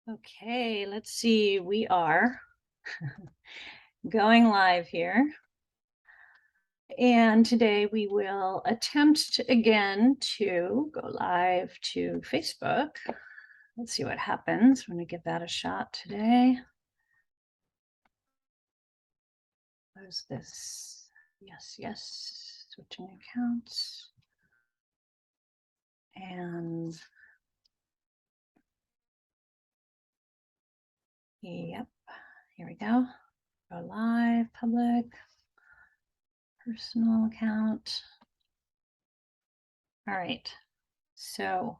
Okay, let's see. We are going live here. And today we will attempt again to go live to Facebook. Let's see what happens when we give that a shot today. Where's this? Yes, yes. Switching accounts. And yep, here we go. Go live, public, personal account. All right, so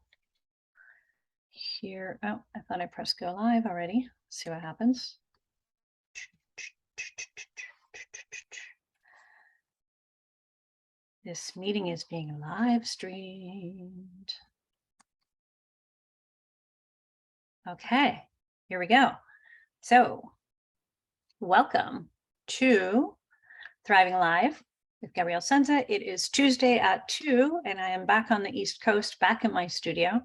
here, oh, I thought I pressed go live already. Let's see what happens. This meeting is being live streamed. Okay, here we go. So, welcome to Thriving Live with Gabrielle Senza. It is Tuesday at 2, and I am back on the East Coast, back in my studio,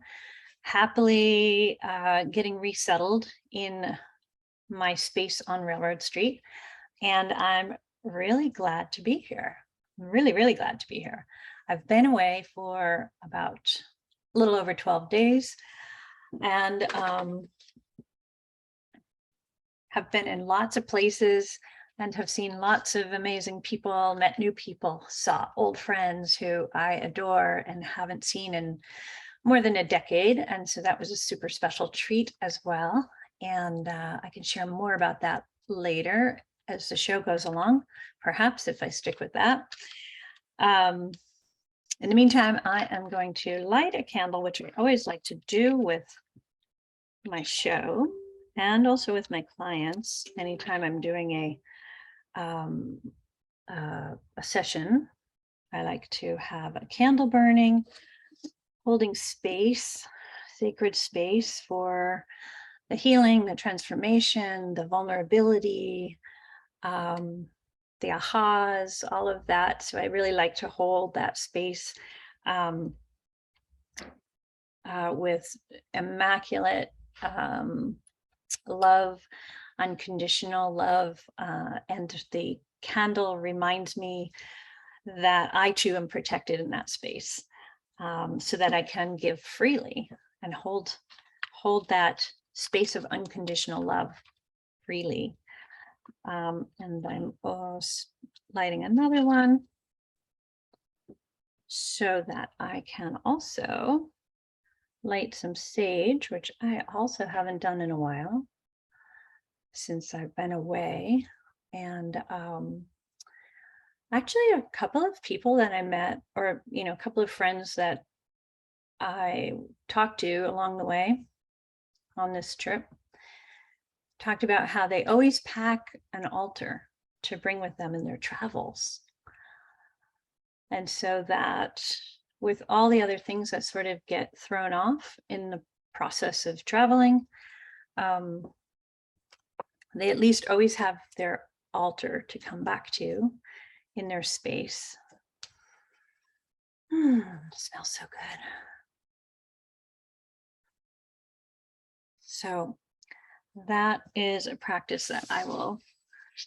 happily getting resettled in my space on Railroad Street. And I'm really glad to be here. I'm really, really glad to be here. I've been away for about a little over 12 days and have been in lots of places and have seen lots of amazing people, met new people, saw old friends who I adore and haven't seen in more than a decade. And so that was a super special treat as well. And I can share more about that later as the show goes along, perhaps if I stick with that. In the meantime, I am going to light a candle, which I always like to do with my show and also with my clients. Anytime I'm doing a session, I like to have a candle burning, holding space, sacred space for the healing, the transformation, the vulnerability, the ahas, all of that. So I really like to hold that space with immaculate love, unconditional love. And the candle reminds me that I too am protected in that space, so that I can give freely and hold that space of unconditional love freely. And I'm lighting another one so that I can also light some sage, which I also haven't done in a while since I've been away. And actually a couple of people that I met, or a couple of friends that I talked to along the way on this trip, talked about how they always pack an altar to bring with them in their travels. And so that with all the other things that sort of get thrown off in the process of traveling, they at least always have their altar to come back to in their space. Smells so good. So that is a practice that I will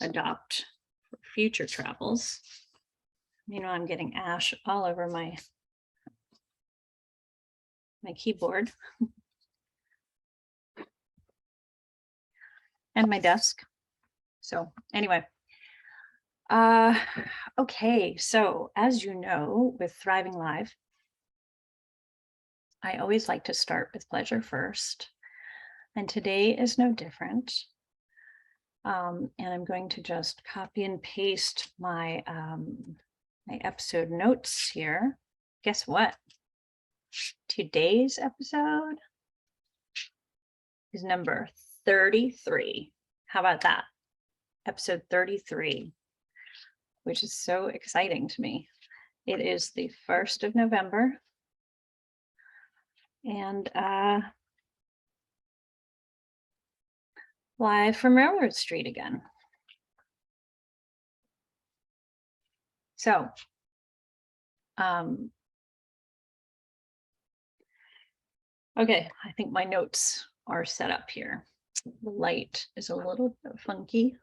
adopt for future travels. I'm getting ash all over my keyboard and my desk. So anyway, okay. So as you know, with Thriving Live, I always like to start with pleasure first. And today is no different. And I'm going to just copy and paste my my episode notes here. Guess what? Today's episode is number 33. How about that? Episode 33, which is so exciting to me. It is the 1st of November. And live from Railroad Street again. So, okay, I think my notes our setup here. The light is a little bit funky.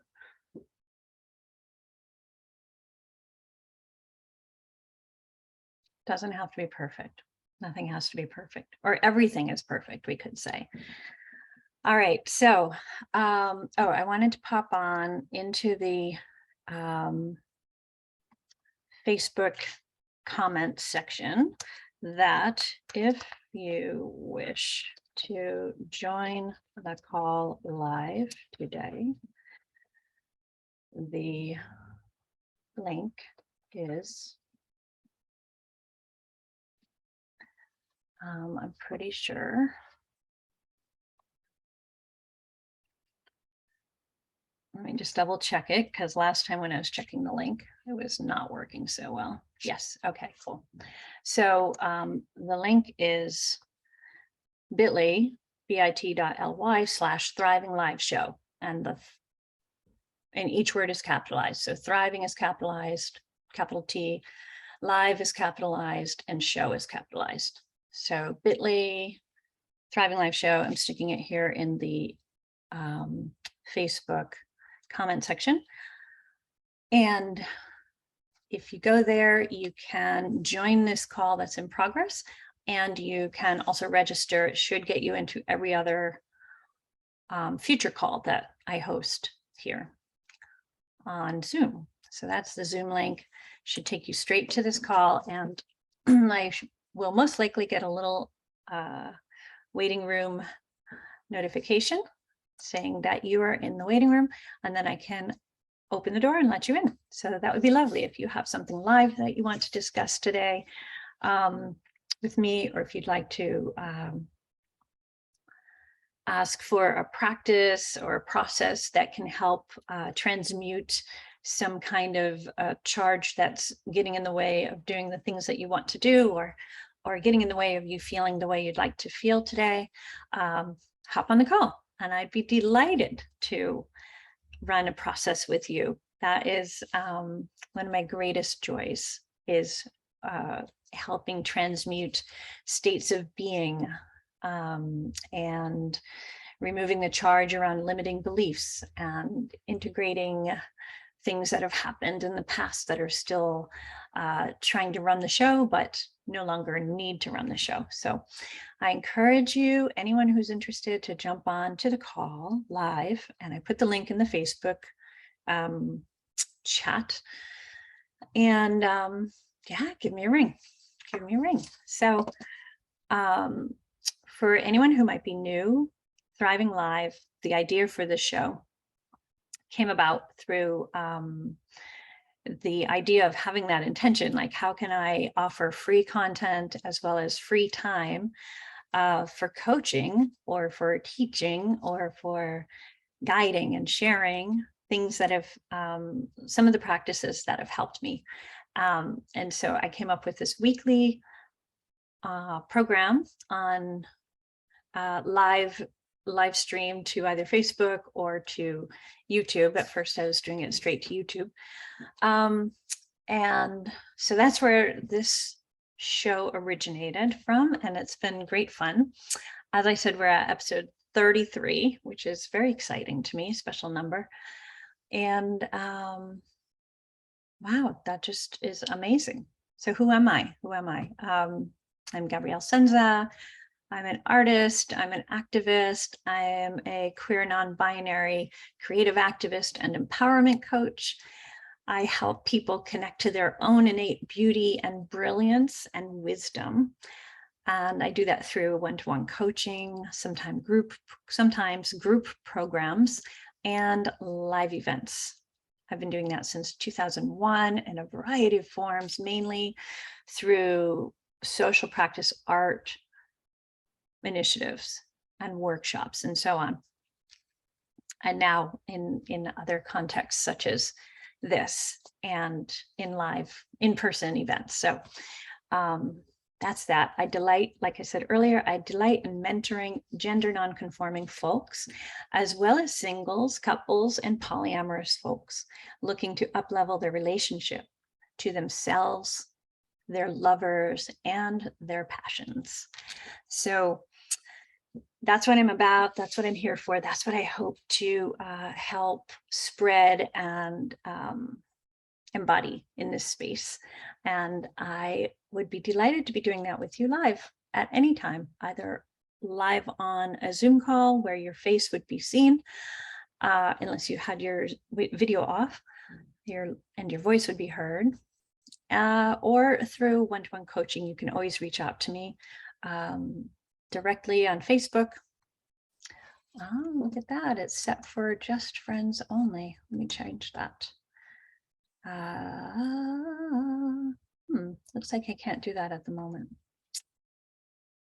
Doesn't have to be perfect. Nothing has to be perfect, or everything is perfect, we could say. All right, so, oh, I wanted to pop on into the Facebook comment section that if you wish to join the call live today, the link is, I'm pretty sure. Let me just double check it, because last time when I was checking the link, it was not working so well. Yes, okay, cool. So the link is bit.ly/thriving live show, and each word is capitalized. So thriving is capitalized, capital T, live is capitalized, and show is capitalized. So bit.ly thriving live show. I'm sticking it here in the Facebook comment section. And if you go there, you can join this call that's in progress, and you can also register. It should get you into every other future call that I host here on Zoom. So that's the Zoom link. Should take you straight to this call, and I will most likely get a little waiting room notification saying that you are in the waiting room, and then I can open the door and let you in. So that would be lovely if you have something live that you want to discuss today with me, or if you'd like to ask for a practice or a process that can help transmute some kind of charge that's getting in the way of doing the things that you want to do, or getting in the way of you feeling the way you'd like to feel today, hop on the call, and I'd be delighted to run a process with you. That is one of my greatest joys, is helping transmute states of being and removing the charge around limiting beliefs and integrating things that have happened in the past that are still trying to run the show, but no longer need to run the show. So I encourage you, anyone who's interested, to jump on to the call live. And I put the link in the Facebook chat. And yeah, give me a ring. Give me a ring. So for anyone who might be new, Thriving Live, the idea for this show came about through the idea of having that intention, like how can I offer free content as well as free time for coaching or for teaching or for guiding and sharing things that have, some of the practices that have helped me. And so I came up with this weekly program on live stream to either Facebook or to YouTube. At first I was doing it straight to YouTube. And so that's where this show originated from, and it's been great fun. As I said, we're at episode 33, which is very exciting to me, special number. And wow, that just is amazing. So who am I? Who am I? I'm Gabrielle Senza. I'm an artist, I'm an activist, I am a queer non-binary creative activist and empowerment coach. I help people connect to their own innate beauty and brilliance and wisdom. And I do that through one-to-one coaching, sometimes group programs, and live events. I've been doing that since 2001 in a variety of forms, mainly through social practice art initiatives and workshops and so on. And now in other contexts such as this and in live, in-person events. So that's that. I delight, like I said earlier, I delight in mentoring gender non-conforming folks, as well as singles, couples, and polyamorous folks looking to up-level their relationship to themselves, their lovers, and their passions. So that's what I'm about. That's what I'm here for. That's what I hope to help spread and embody in this space. And I would be delighted to be doing that with you live at any time, either live on a Zoom call where your face would be seen, unless you had your video off, and your voice would be heard, or through one-to-one coaching. You can always reach out to me directly on Facebook. Oh, look at that. It's set for just friends only. Let me change that. Looks like I can't do that at the moment.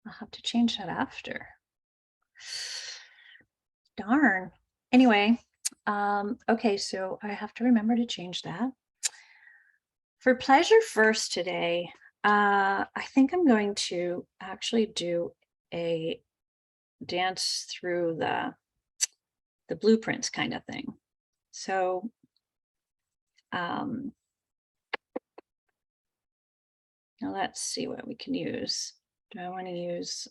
I'll have to change that after. Darn. Anyway, okay, so I have to remember to change that. For pleasure first today, I think I'm going to actually do a dance through the blueprints kind of thing. So now let's see what we can use. Do I want to use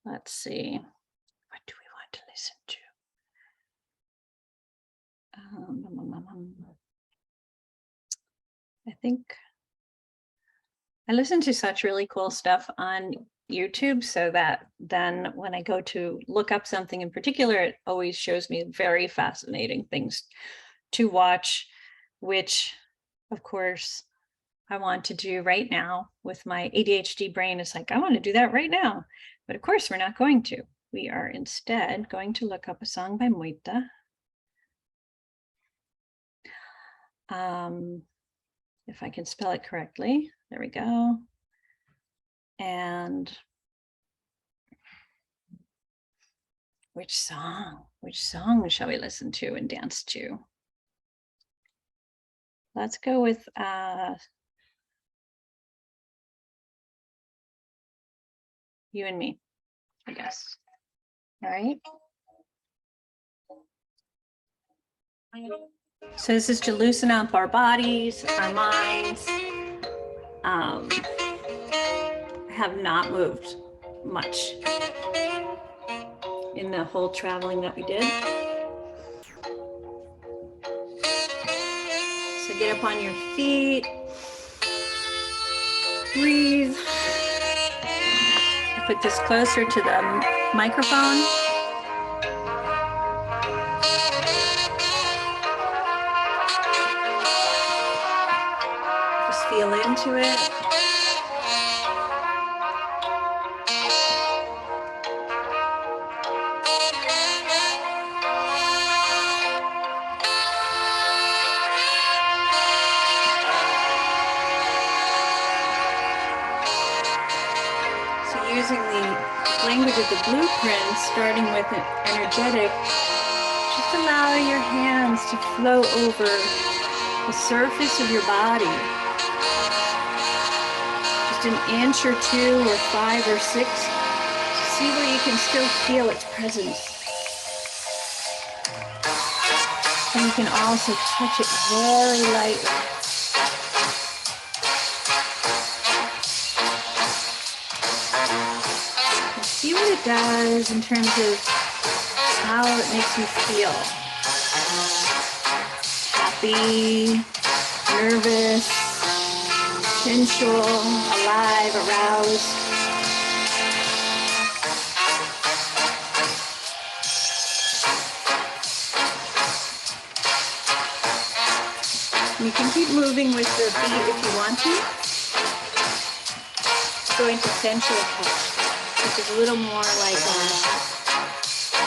let's see, what do we want to listen to? I think I listen to such really cool stuff on YouTube, so that then when I go to look up something in particular, it always shows me very fascinating things to watch, which of course I want to do right now with my ADHD brain. It's like, I want to do that right now. But of course, we're not going to. We are instead going to look up a song by MEUTE. If I can spell it correctly. There we go. And which song shall we listen to and dance to? Let's go with You and Me, I guess. All right. So this is to loosen up our bodies, our minds. I have not moved much in the whole traveling that we did. So get up on your feet, breathe. I put this closer to the microphone. Just feel into it. Using the language of the blueprint, starting with an energetic, just allow your hands to flow over the surface of your body. Just an inch or 2 or 5 or 6. See where you can still feel its presence. And you can also touch it very lightly. See what it does in terms of how it makes you feel. Happy, nervous, sensual, alive, aroused. You can keep moving with the beat if you want to. Go into sensual touch, which is a little more like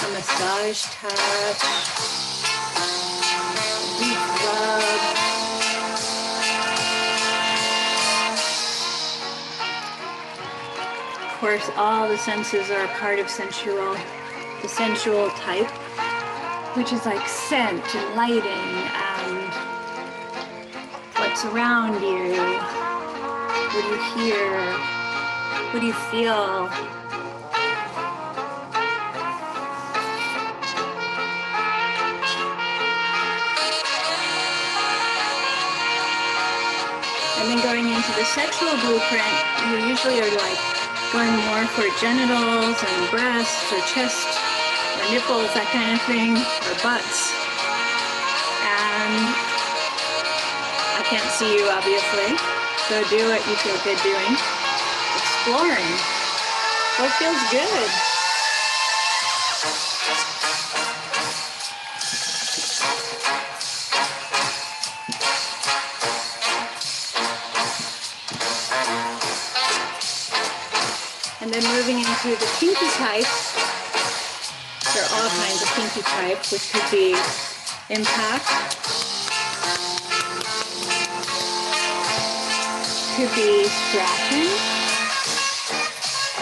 a massage touch, deep rub. Of course, all the senses are a part of the sensual type, which is like scent and lighting and what's around you. What do you hear? What do you feel? And then going into the sexual blueprint, you usually are like going more for genitals and breasts or chest or nipples, that kind of thing, or butts. And I can't see you, obviously, so do what you feel good doing. Exploring what feels good. And then moving into the kinky types, there are all kinds of kinky types, which could be impact, could be scratching,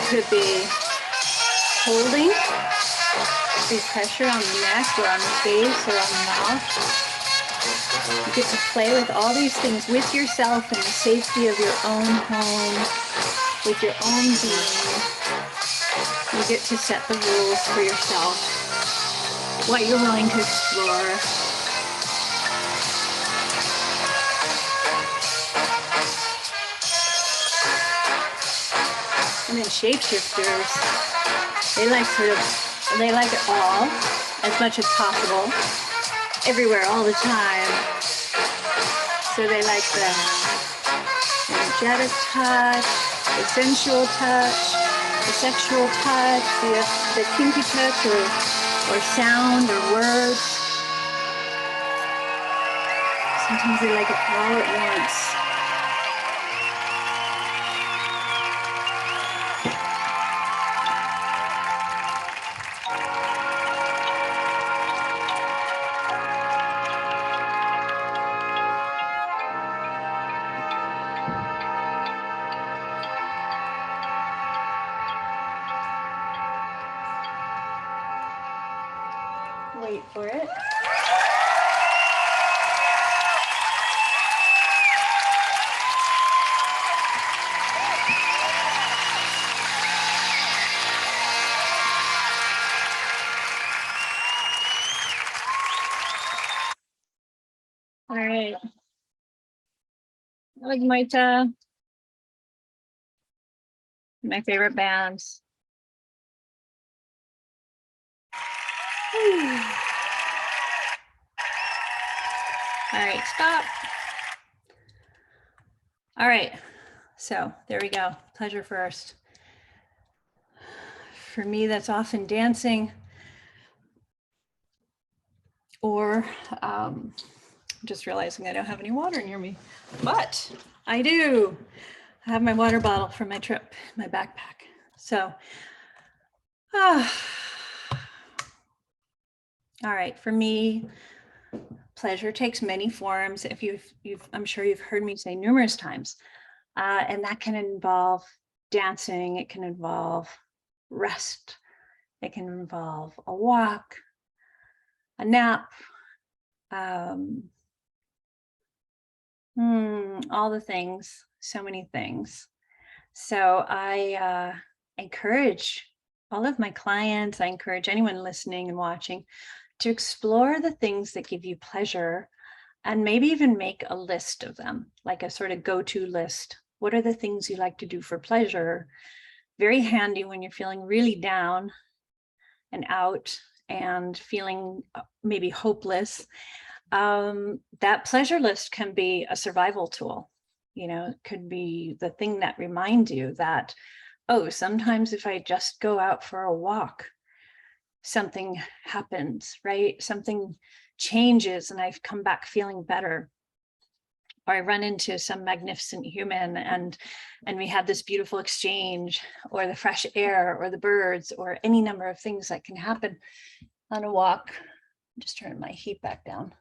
could be holding, could be pressure on the neck or on the face or on the mouth. You get to play with all these things with yourself in the safety of your own home, with your own being. You get to set the rules for yourself, what you're willing to explore. And then shapeshifters, they like it all, as much as possible, everywhere, all the time. So they like the energetic touch, the sensual touch, the sexual touch, the kinky touch, or sound or words. Sometimes they like it all at once. Wait for it. All right. I like MEUTE, my favorite bands. All right, stop. All right, so there we go. Pleasure first. For me, that's often dancing or just realizing I don't have any water near me, but I do. I have my water bottle from my trip, my backpack. So, all right, for me, pleasure takes many forms. If I'm sure you've heard me say numerous times, and that can involve dancing. It can involve rest. It can involve a walk, a nap, all the things, so many things. So I encourage all of my clients, I encourage anyone listening and watching to explore the things that give you pleasure and maybe even make a list of them, like a sort of go-to list. What are the things you like to do for pleasure? Very handy when you're feeling really down and out and feeling maybe hopeless. That pleasure list can be a survival tool. You know, it could be the thing that reminds you that, oh, sometimes if I just go out for a walk, something happens, right? Something changes and I've come back feeling better. Or I run into some magnificent human and we had this beautiful exchange, or the fresh air, or the birds, or any number of things that can happen on a walk. I'm just turning my heat back down.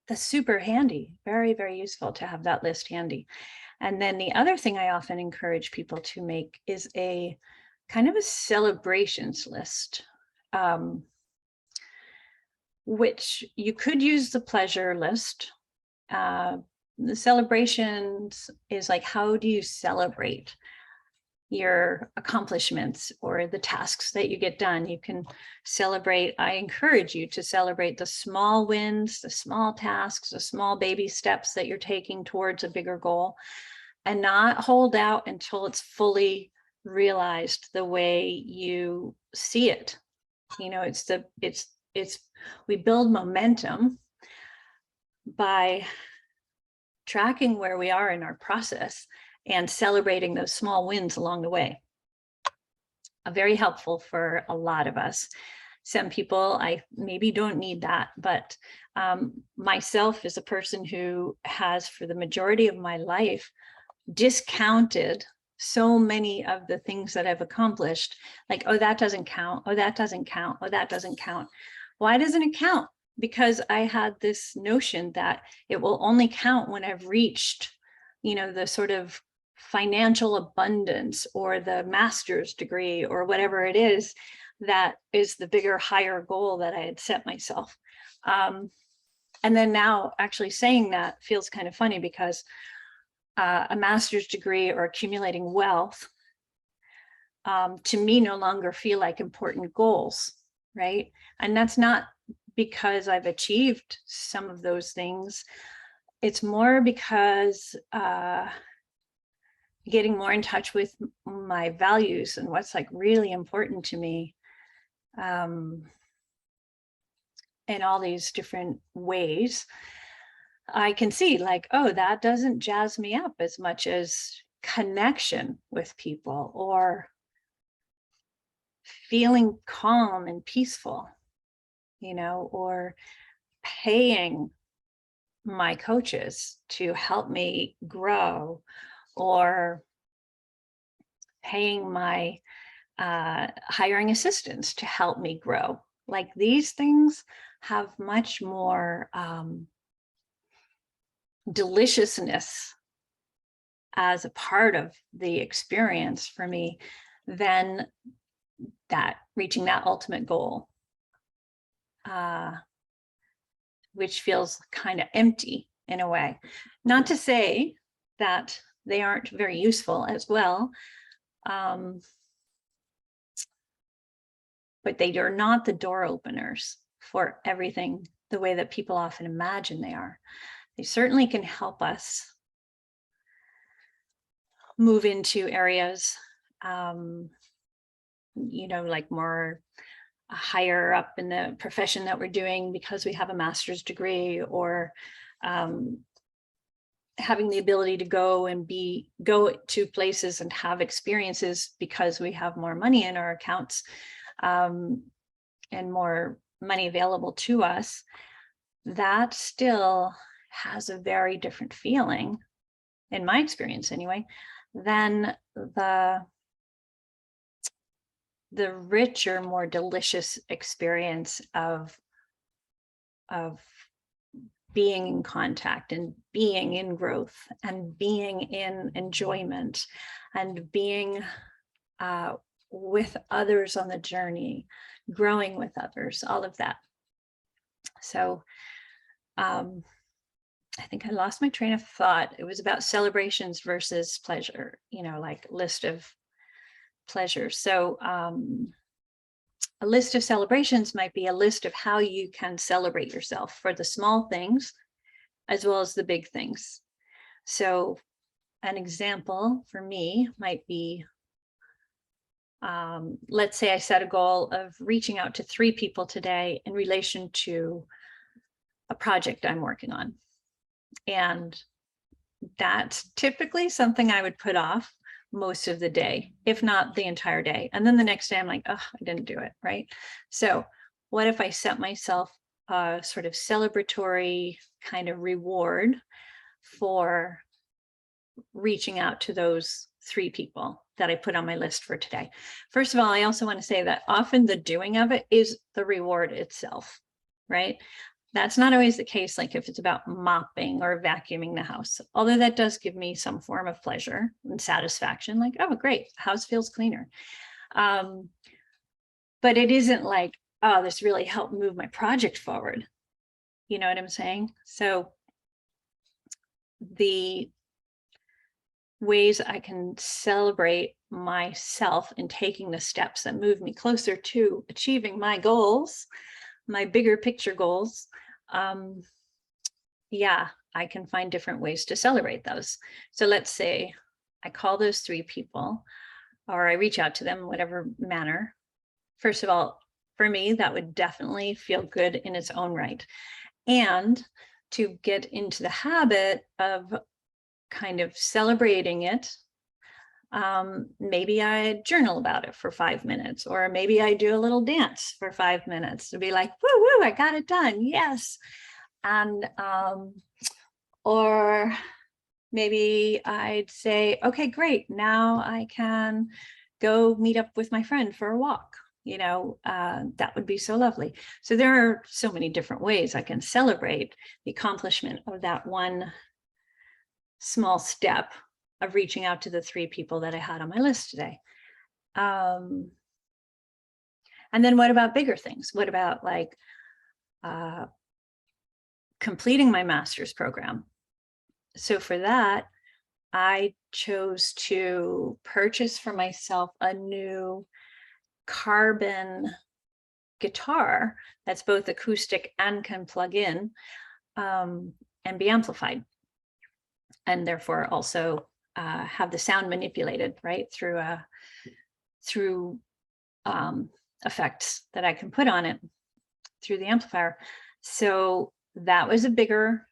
That's super handy, very, very useful to have that list handy. And then the other thing I often encourage people to make is a kind of a celebrations list, which you could use the pleasure list. The celebrations is like, how do you celebrate? your accomplishments or the tasks that you get done. You can celebrate. I encourage you to celebrate the small wins, the small tasks, the small baby steps that you're taking towards a bigger goal, and not hold out until it's fully realized the way you see it. You know, we build momentum by tracking where we are in our process and celebrating those small wins along the way. Very helpful for a lot of us. Some people, I maybe don't need that, but myself as a person who has, for the majority of my life, discounted so many of the things that I've accomplished, like, oh, that doesn't count. Oh, that doesn't count. Oh, that doesn't count. Why doesn't it count? Because I had this notion that it will only count when I've reached, you know, the sort of financial abundance or the master's degree or whatever it is that is the bigger, higher goal that I had set myself. And then now actually saying that feels kind of funny, because a master's degree or accumulating wealth to me no longer feel like important goals, right? And that's not because I've achieved some of those things. It's more because getting more in touch with my values and what's like really important to me in all these different ways. I can see like, oh, that doesn't jazz me up as much as connection with people or feeling calm and peaceful, you know, or paying my coaches to help me grow, or paying my hiring assistants to help me grow. Like, these things have much more deliciousness as a part of the experience for me than that reaching that ultimate goal, which feels kind of empty in a way. Not to say that they aren't very useful as well, but they are not the door openers for everything the way that people often imagine they are. They certainly can help us move into areas, you know, like more higher up in the profession that we're doing because we have a master's degree, or having the ability to go to places and have experiences because we have more money in our accounts, and more money available to us. That still has a very different feeling, in my experience anyway, than the richer, more delicious experience of being in contact and being in growth and being in enjoyment and being with others on the journey, growing with others, all of that. So I think I lost my train of thought. It was about celebrations versus pleasure, you know, like list of pleasures. So a list of celebrations might be a list of how you can celebrate yourself for the small things as well as the big things. So an example for me might be, let's say I set a goal of reaching out to 3 people today in relation to a project I'm working on. And that's typically something I would put off most of the day, if not the entire day. And then the next day I'm like, oh, I didn't do it, right? So what if I set myself a sort of celebratory kind of reward for reaching out to those 3 people that I put on my list for today? First of all, I also want to say that often the doing of it is the reward itself, right? That's not always the case, like if it's about mopping or vacuuming the house, although that does give me some form of pleasure and satisfaction, like, oh, great, house feels cleaner. But it isn't like, oh, this really helped move my project forward. You know what I'm saying? So the ways I can celebrate myself in taking the steps that move me closer to achieving my goals, my bigger picture goals, yeah, I can find different ways to celebrate those. So let's say I call those 3 people, or I reach out to them in whatever manner. First of all, for me, that would definitely feel good in its own right. And to get into the habit of kind of celebrating it, maybe I journal about it for 5 minutes, or maybe I do a little dance for 5 minutes to be like, woo, woo, I got it done. Yes. And, or maybe I'd say, okay, great. Now I can go meet up with my friend for a walk. You know, that would be so lovely. So there are so many different ways I can celebrate the accomplishment of that one small step of reaching out to the 3 people that I had on my list today. And then what about bigger things? What about like completing my master's program? So for that, I chose to purchase for myself a new carbon guitar that's both acoustic and can plug in and be amplified, and therefore also have the sound manipulated right through effects that I can put on it through the amplifier. So that was a bigger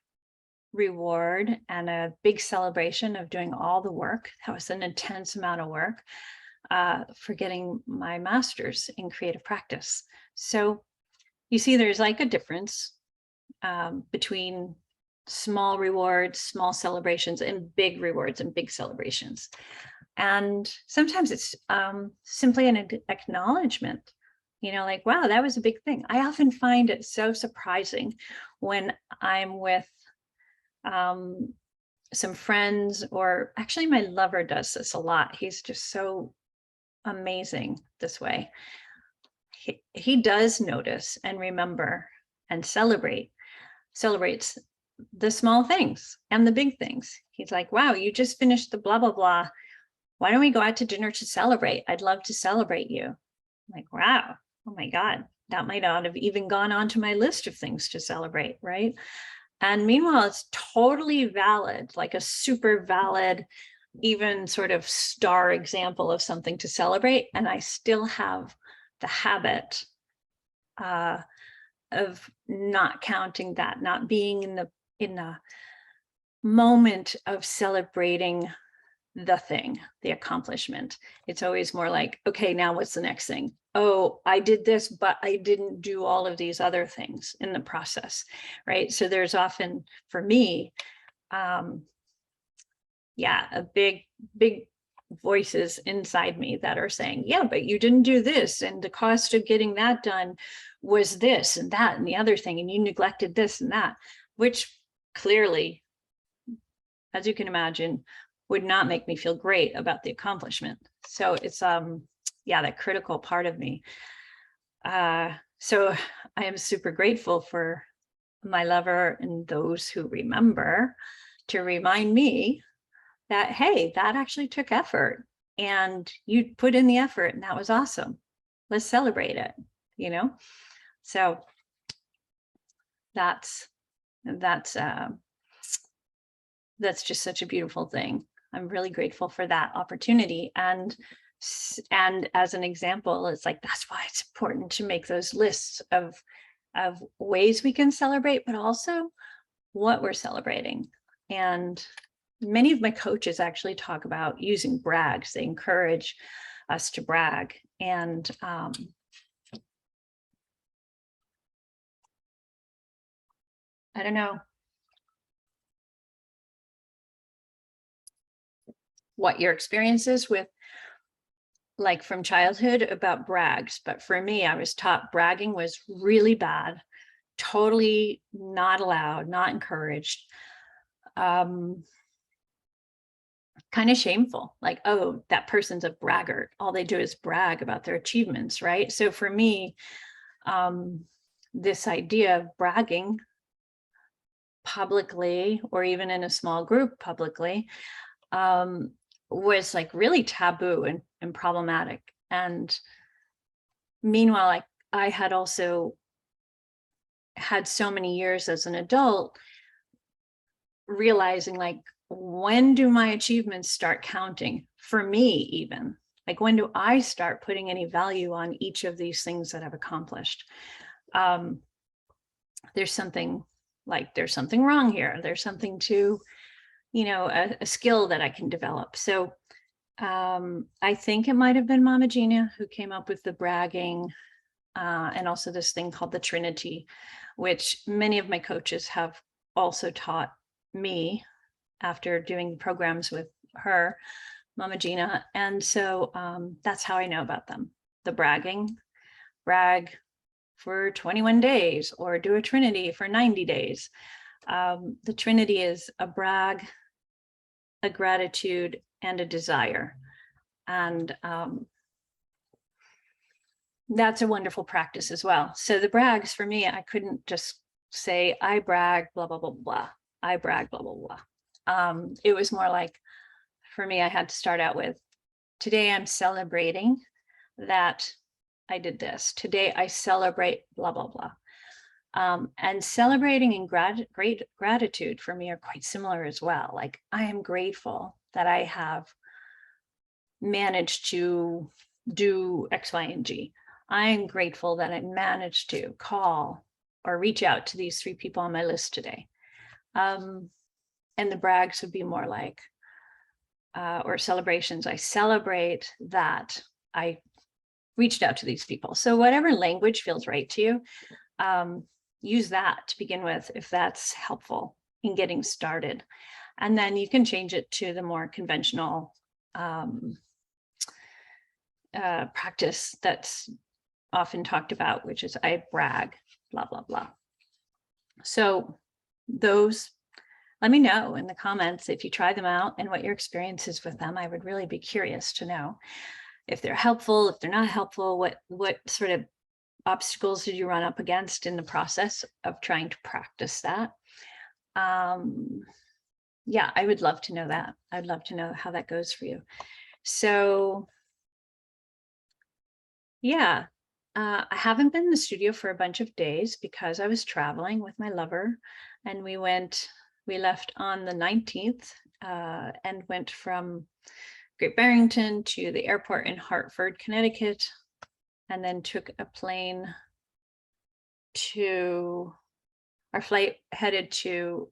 reward and a big celebration of doing all the work. That was an intense amount of work for getting my master's in creative practice. So you see, there's like a difference between small rewards, small celebrations, and big rewards and big celebrations. And sometimes it's simply an acknowledgement, you know, like, wow, that was a big thing. I often find it so surprising when I'm with some friends, or actually my lover does this a lot. He's just so amazing this way. He does notice and remember and celebrates the small things and the big things. He's like, wow, you just finished the blah, blah, blah. Why don't we go out to dinner to celebrate? I'd love to celebrate you. I'm like, wow, oh my God, that might not have even gone onto my list of things to celebrate, right? And meanwhile, it's totally valid, like a super valid, even sort of star example of something to celebrate. And I still have the habit of not counting that, not being in the moment of celebrating the thing, the accomplishment. It's always more like, okay, now what's the next thing? Oh, I did this, but I didn't do all of these other things in the process, right? So there's often, for me, yeah, a big voices inside me that are saying, yeah, but you didn't do this, and the cost of getting that done was this and that and the other thing, and you neglected this and that, which clearly, as you can imagine, would not make me feel great about the accomplishment. So it's yeah, that critical part of me. So I am super grateful for my lover and those who remember to remind me that, hey, that actually took effort and you put in the effort and that was awesome. Let's celebrate it, you know? So that's just such a beautiful thing. I'm really grateful for that opportunity. And as an example, it's like, that's why it's important to make those lists of ways we can celebrate, but also what we're celebrating. And many of my coaches actually talk about using brags. They encourage us to brag. And I don't know what your experience is with, like, from childhood about brags, but for me, I was taught bragging was really bad, totally not allowed, not encouraged, kind of shameful, like, oh, that person's a braggart, all they do is brag about their achievements, right? So for me, this idea of bragging publicly, or even in a small group publicly, was like really taboo and problematic. And meanwhile, I had also had so many years as an adult realizing, like, when do my achievements start counting for me? Even like, when do I start putting any value on each of these things that I've accomplished? There's something wrong here. There's something to, a skill that I can develop. So I think it might have been Mama Gina who came up with the bragging, and also this thing called the Trinity, which many of my coaches have also taught me after doing programs with her, Mama Gina. And so that's how I know about them. The bragging, brag for 21 days, or do a Trinity for 90 days. The Trinity is a brag, a gratitude, and a desire. And that's a wonderful practice as well. So the brags, for me, I couldn't just say, I brag, blah, blah, blah, blah. I brag, blah, blah, blah. It was more like, for me, I had to start out with, today I'm celebrating that I did this. Today I celebrate blah, blah, blah. And celebrating and great gratitude for me are quite similar as well. Like, I am grateful that I have managed to do X, Y, and G. I am grateful that I managed to call or reach out to these 3 people on my list today. And the brags would be more like, or celebrations, I celebrate that I reached out to these people. So whatever language feels right to you, use that to begin with, if that's helpful in getting started. And then you can change it to the more conventional practice that's often talked about, which is I brag, blah, blah, blah. So those, let me know in the comments if you try them out and what your experience is with them. I would really be curious to know if they're helpful, if they're not helpful, what sort of obstacles did you run up against in the process of trying to practice that? Yeah, I would love to know that. I'd love to know how that goes for you. So yeah, I haven't been in the studio for a bunch of days because I was traveling with my lover, and we left on the 19th and went from Great Barrington to the airport in Hartford, Connecticut, and then took a plane to, our flight headed to,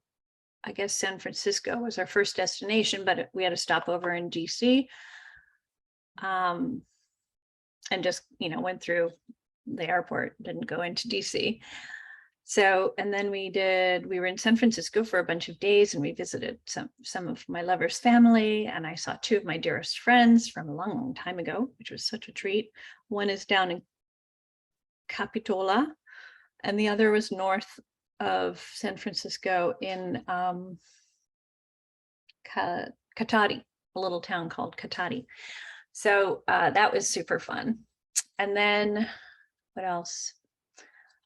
I guess, San Francisco was our first destination, but we had a stopover in DC. And just, went through the airport, didn't go into DC. So, and then we were in San Francisco for a bunch of days, and we visited some of my lover's family, and I saw 2 of my dearest friends from a long, long time ago, which was such a treat. One is down in Capitola, and the other was north of San Francisco in Catati, a little town called Catati. So that was super fun. And then what else?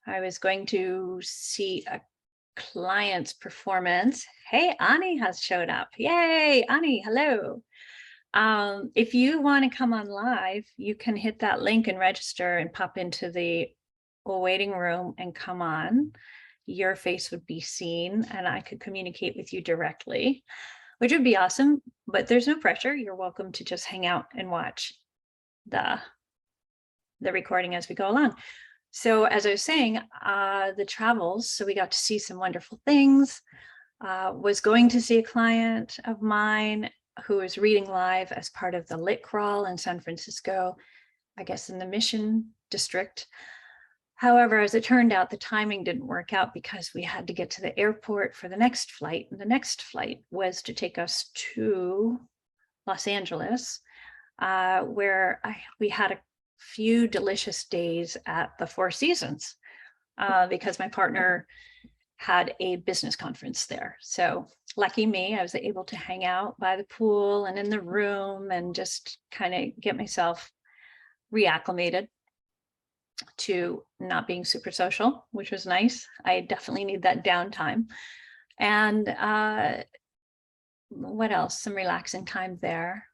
I was going to see a client's performance. Hey, Ani has showed up. Yay, Ani, hello. If you want to come on live, you can hit that link and register and pop into the waiting room and come on. Your face would be seen and I could communicate with you directly, which would be awesome, but there's no pressure. You're welcome to just hang out and watch the recording as we go along. So as I was saying, the travels, so we got to see some wonderful things. Was going to see a client of mine who was reading live as part of the Lit Crawl in San Francisco, I guess in the Mission District. However, as it turned out, the timing didn't work out because we had to get to the airport for the next flight. And the next flight was to take us to Los Angeles, where we had a few delicious days at the Four Seasons because my partner had a business conference there. So lucky me, I was able to hang out by the pool and in the room and just kind of get myself reacclimated to not being super social, which was nice. I definitely need that downtime. And what else? Some relaxing time there.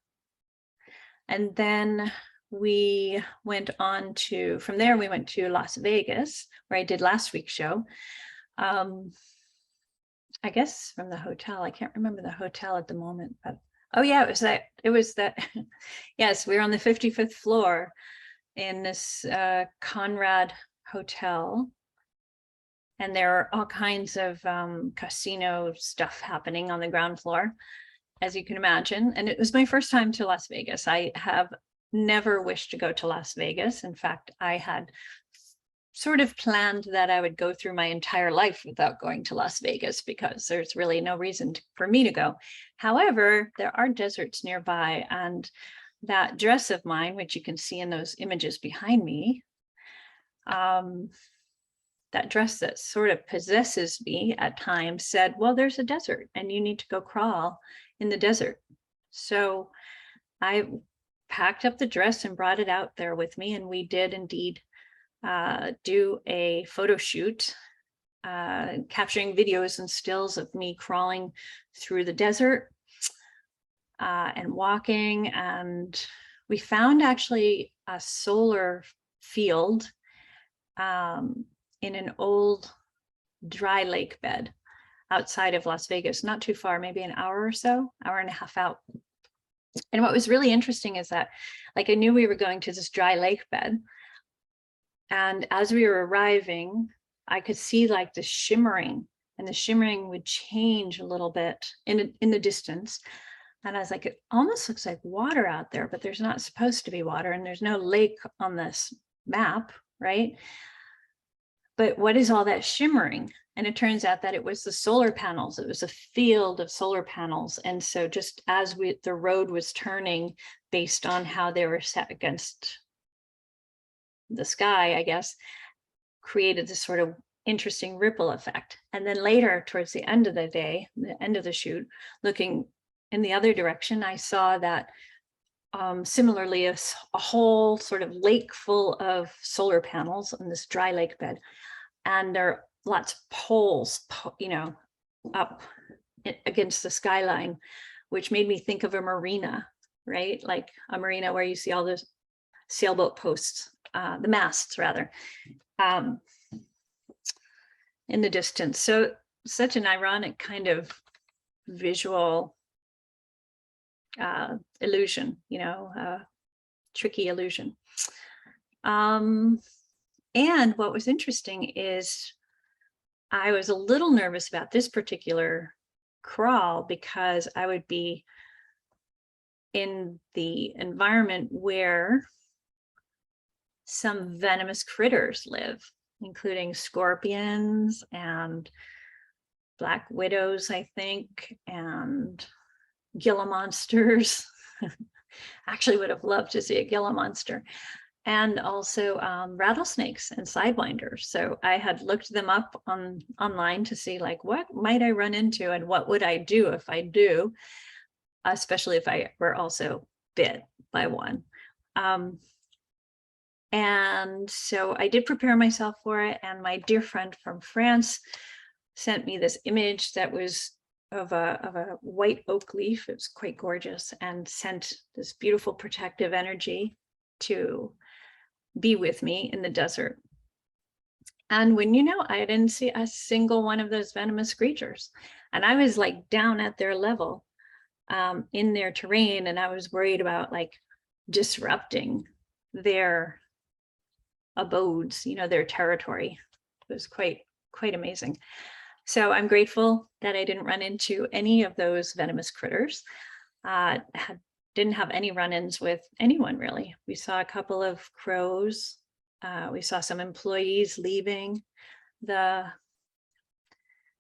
And then we went on to, from there, we went to Las Vegas, where I did last week's show. I guess from the hotel, I can't remember the hotel at the moment, but oh yeah, it was that, yes, we were on the 55th floor in this Conrad Hotel. And there are all kinds of casino stuff happening on the ground floor, as you can imagine. And it was my first time to Las Vegas. I have never wished to go to Las Vegas. In fact, I had sort of planned that I would go through my entire life without going to Las Vegas because there's really no reason for me to go. However, there are deserts nearby, and that dress of mine, which you can see in those images behind me, that dress that sort of possesses me at times, said, well, there's a desert and you need to go crawl in the desert. So I packed up the dress and brought it out there with me, and we did indeed do a photo shoot, capturing videos and stills of me crawling through the desert and walking. And we found actually a solar field in an old dry lake bed outside of Las Vegas, not too far, maybe an hour or so, hour and a half out. And what was really interesting is that, like, I knew we were going to this dry lake bed, and as we were arriving, I could see like the shimmering, and the shimmering would change a little bit in the distance. And I was like, it almost looks like water out there, but there's not supposed to be water, and there's no lake on this map, right? But what is all that shimmering? And it turns out that it was the solar panels. It was a field of solar panels. And so just as the road was turning based on how they were set against the sky, I guess, created this sort of interesting ripple effect. And then later, towards the end of the day, the end of the shoot, looking in the other direction, I saw that similarly, a whole sort of lake full of solar panels on this dry lake bed. And there are lots of poles, you know, up against the skyline, which made me think of a marina, right? Like a marina where you see all those sailboat posts, the masts rather, in the distance. So such an ironic kind of visual illusion, you know, tricky illusion. And what was interesting is I was a little nervous about this particular crawl because I would be in the environment where some venomous critters live, including scorpions and black widows, I think, and Gila monsters. Actually would have loved to see a Gila monster. And also rattlesnakes and sidewinders. So I had looked them up online to see, like, what might I run into and what would I do if I do, especially if I were also bit by one. And so I did prepare myself for it. And my dear friend from France sent me this image that was of a white oak leaf. It was quite gorgeous, and sent this beautiful protective energy to be with me in the desert. And when, you know, I didn't see a single one of those venomous creatures, and I was like down at their level in their terrain, and I was worried about like disrupting their abodes, you know, their territory. It was quite amazing. So I'm grateful that I didn't run into any of those venomous critters. Didn't have any run-ins with anyone, really. We saw a couple of crows. We saw some employees leaving the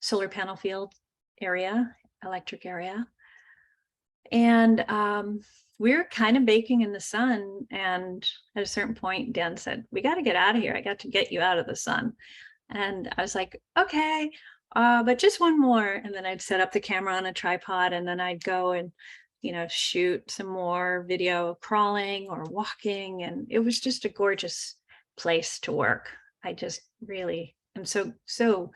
solar panel field area, electric area. And we were kind of baking in the sun. And at a certain point, Dan said, we got to get out of here. I got to get you out of the sun. And I was like, okay, but just one more. And then I'd set up the camera on a tripod, and then I'd go and, you know, shoot some more video of crawling or walking. And it was just a gorgeous place to work. I just really am so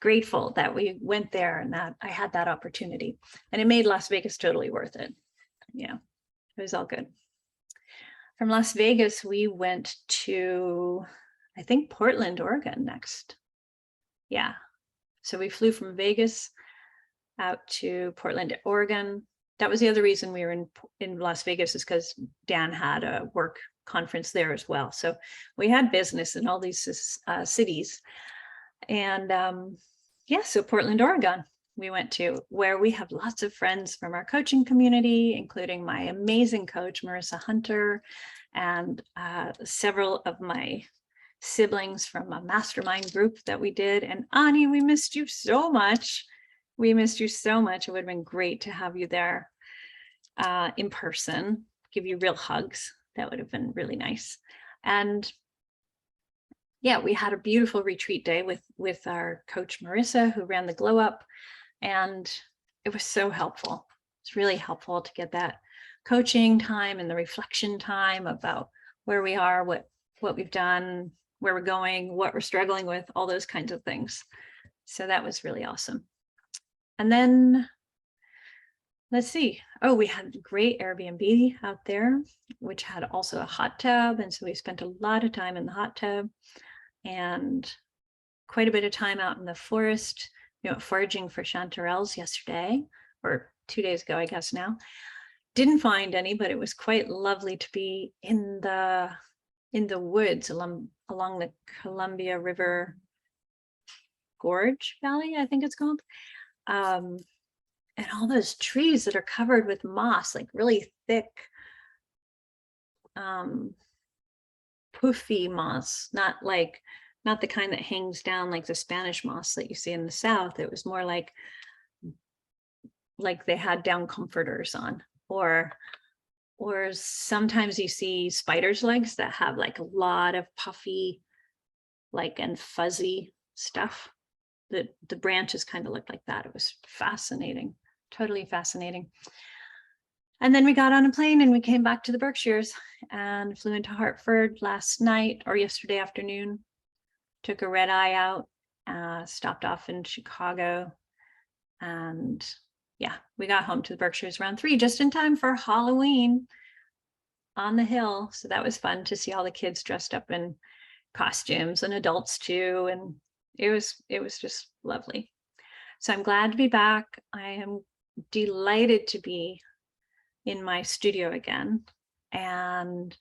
grateful that we went there and that I had that opportunity. And it made Las Vegas totally worth it. Yeah, it was all good. From Las Vegas, we went to, I think, Portland, Oregon next. Yeah. So we flew from Vegas out to Portland, Oregon. That was the other reason we were in Las Vegas, is because Dan had a work conference there as well. So we had business in all these cities. And yeah, so Portland, Oregon, we went to, where we have lots of friends from our coaching community, including my amazing coach, Marissa Hunter, and several of my siblings from a mastermind group that we did. And Ani, we missed you so much. We missed you so much. It would have been great to have you there in person, give you real hugs. That would have been really nice. And yeah, we had a beautiful retreat day with our coach, Marissa, who ran the Glow Up. And it was so helpful. It's really helpful to get that coaching time and the reflection time about where we are, what we've done, where we're going, what we're struggling with, all those kinds of things. So that was really awesome. And then let's see. Oh, we had a great Airbnb out there, which had also a hot tub. And so we spent a lot of time in the hot tub and quite a bit of time out in the forest, foraging for chanterelles yesterday, or 2 days ago, I guess now. Didn't find any, but it was quite lovely to be in the woods along the Columbia River Gorge Valley, I think it's called. And all those trees that are covered with moss, like really thick, poofy moss, not the kind that hangs down like the Spanish moss that you see in the South. It was more like they had down comforters on, or sometimes you see spiders' legs that have like a lot of puffy, and fuzzy stuff. The branches kind of looked like that. It was fascinating, totally fascinating. And then we got on a plane and we came back to the Berkshires and flew into Hartford last night or yesterday afternoon. Took a red eye out, stopped off in Chicago, and yeah, we got home to the Berkshires around 3, just in time for Halloween on the hill. So that was fun to see all the kids dressed up in costumes, and adults too, and it was just lovely. So I'm glad to be back. I am delighted to be in my studio again, and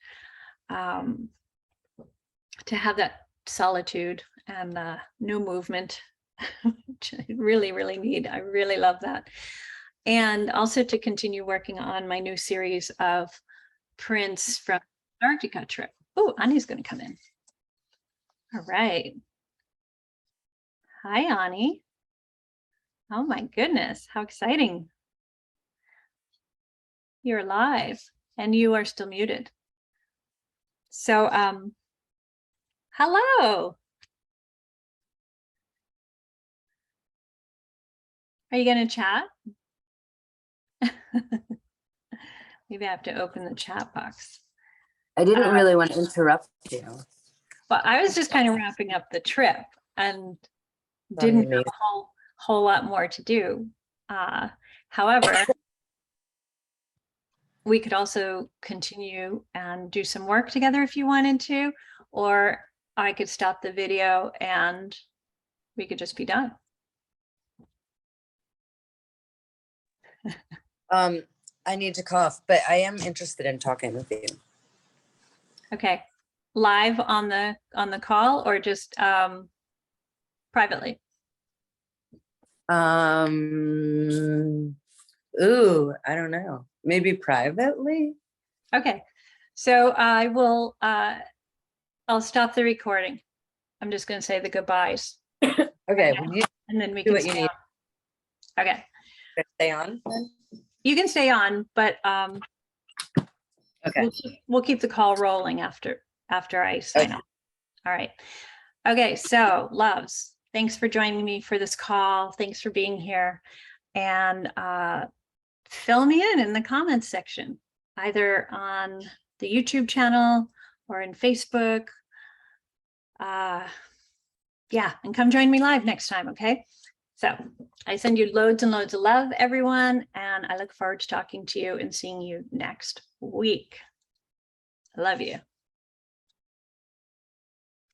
to have that solitude and no movement, which I really, really need. I really love that. And also to continue working on my new series of prints from Antarctica trip. Oh, Ani's going to come in. All right. Hi, Ani. Oh my goodness, how exciting. You're live and you are still muted. So, hello. Are you going to chat? Maybe I have to open the chat box. I didn't really want to interrupt you. Well, I was just kind of wrapping up the trip and didn't have a whole lot more to do. However, we could also continue and do some work together if you wanted to, or I could stop the video and we could just be done. I need to cough, but I am interested in talking with you. Okay. Live on the call or just privately? Ooh, I don't know. Maybe privately? Okay. So I will I'll stop the recording. I'm just going to say the goodbyes. Okay. And then we can stay on. Okay. Stay on? You can stay on, but okay. We'll keep the call rolling after I sign off. All right. Okay. So loves, thanks for joining me for this call. Thanks for being here, and fill me in the comments section, either on the YouTube channel or in Facebook. Yeah, yeah, and come join me live next time, okay? So I send you loads and loads of love, everyone, and I look forward to talking to you and seeing you next week. I love you.